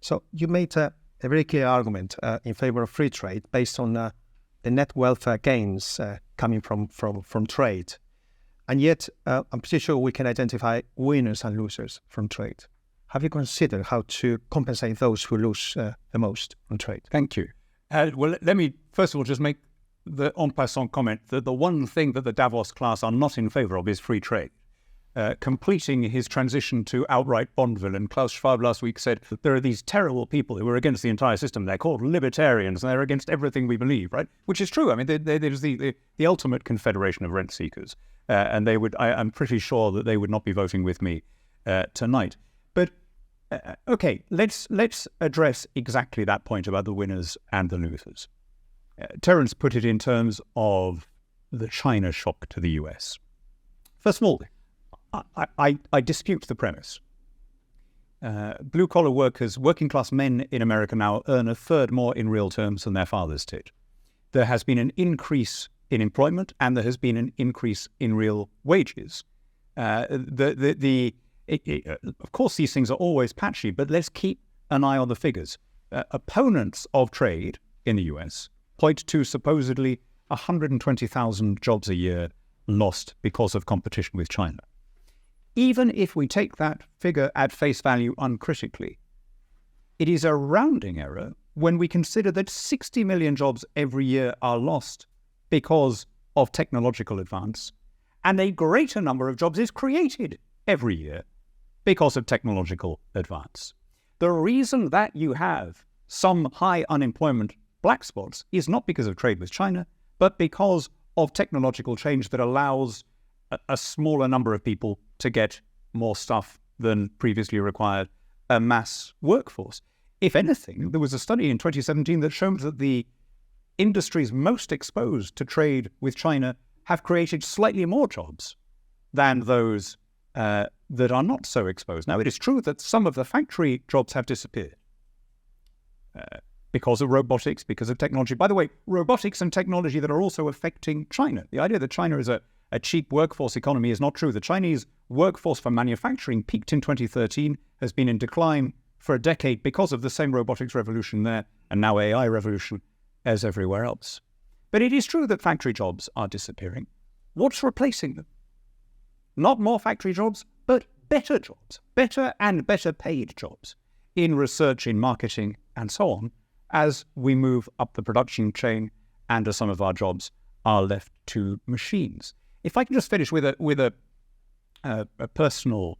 So you made a very clear argument in favor of free trade based on the net wealth gains coming from trade. And yet, I'm pretty sure we can identify winners and losers from trade. Have you considered how to compensate those who lose the most on trade? Thank you. Well, let me first of all just make the en passant comment that the one thing that the Davos class are not in favor of is free trade. Completing his transition to outright Bond villain, Klaus Schwab last week said that there are these terrible people who are against the entire system. They're called libertarians, and they're against everything we believe, right? Which is true. I mean, there's the ultimate confederation of rent seekers, and they would. I'm pretty sure that they would not be voting with me tonight. But okay, let's address exactly that point about the winners and the losers. Terence put it in terms of the China shock to the US. First of all, I dispute the premise. Blue-collar workers, working-class men in America now earn a third more in real terms than their fathers did. There has been an increase in employment, and there has been an increase in real wages. Of course, these things are always patchy, but let's keep an eye on the figures. Opponents of trade in the US point to supposedly 120,000 jobs a year lost because of competition with China. Even if we take that figure at face value uncritically, it is a rounding error when we consider that 60 million jobs every year are lost because of technological advance, and a greater number of jobs is created every year because of technological advance. The reason that you have some high unemployment black spots is not because of trade with China, but because of technological change that allows a smaller number of people to get more stuff than previously required a mass workforce. If anything, there was a study in 2017 that showed that the industries most exposed to trade with China have created slightly more jobs than those that are not so exposed. Now, it is true that some of the factory jobs have disappeared because of robotics, because of technology. By the way, robotics and technology that are also affecting China. The idea that China is a cheap workforce economy is not true. The Chinese workforce for manufacturing peaked in 2013, has been in decline for a decade because of the same robotics revolution there, and now AI revolution, as everywhere else. But it is true that factory jobs are disappearing. What's replacing them? Not more factory jobs, but better jobs, better and better paid jobs in research, in marketing, and so on, as we move up the production chain and as some of our jobs are left to machines. If I can just finish with a personal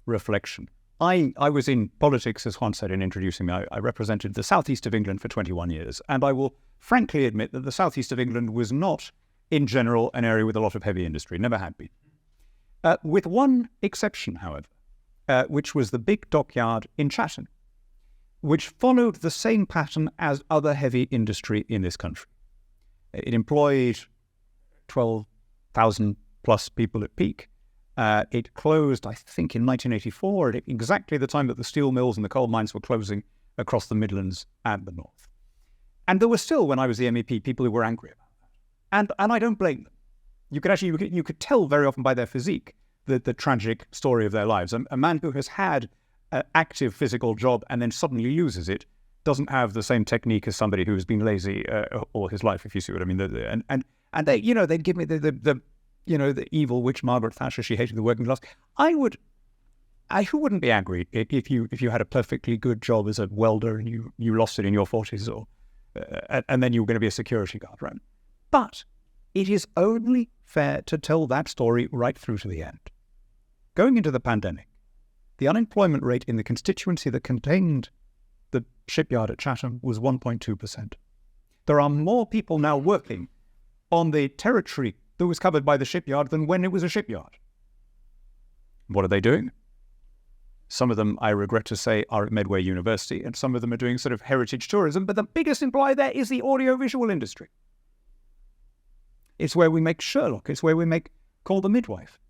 reflection. I was in politics, as Juan said in introducing me. I represented the southeast of England for 21 years, and I will frankly admit that the southeast of England was not, in general, an area with a lot of heavy industry, never had been. With one exception, however, which was the big dockyard in Chatham, which followed the same pattern as other heavy industry in this country. It employed 12,000 plus people at peak. It closed, I think, in 1984, at exactly the time that the steel mills and the coal mines were closing across the Midlands and the North. And there were still, when I was the MEP, people who were angry about that. And I don't blame them. You could tell very often by their physique the tragic story of their lives. A man who has had an active physical job and then suddenly loses it doesn't have the same technique as somebody who has been lazy all his life, if you see what I mean. And they, they'd give me the evil witch Margaret Thatcher. She hated the working class. Who wouldn't be angry if you had a perfectly good job as a welder and you lost it in your 40s, or and then you were going to be a security guard, right? But it is only fair to tell that story right through to the end. Going into the pandemic, the unemployment rate in the constituency that contained the shipyard at Chatham was 1.2%. There are more people now working on the territory that was covered by the shipyard than when it was a shipyard. What are they doing? Some of them, I regret to say, are at Medway University, and some of them are doing sort of heritage tourism, but the biggest employer there is the audiovisual industry. It's where we make Sherlock. It's where we make Call the Midwife.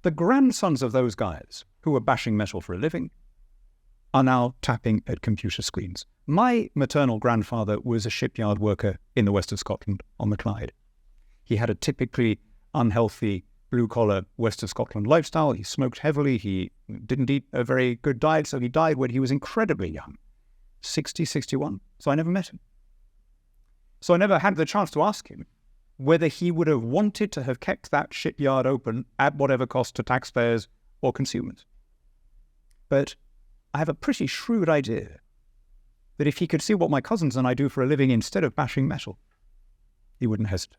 The grandsons of those guys who were bashing metal for a living are now tapping at computer screens. My maternal grandfather was a shipyard worker in the west of Scotland on the Clyde. He had a typically unhealthy blue-collar Western Scotland lifestyle. He smoked heavily. He didn't eat a very good diet, so he died when he was incredibly young, 60, 61. So I never met him. So I never had the chance to ask him whether he would have wanted to have kept that shipyard open at whatever cost to taxpayers or consumers. But I have a pretty shrewd idea that if he could see what my cousins and I do for a living instead of bashing metal, he wouldn't hesitate.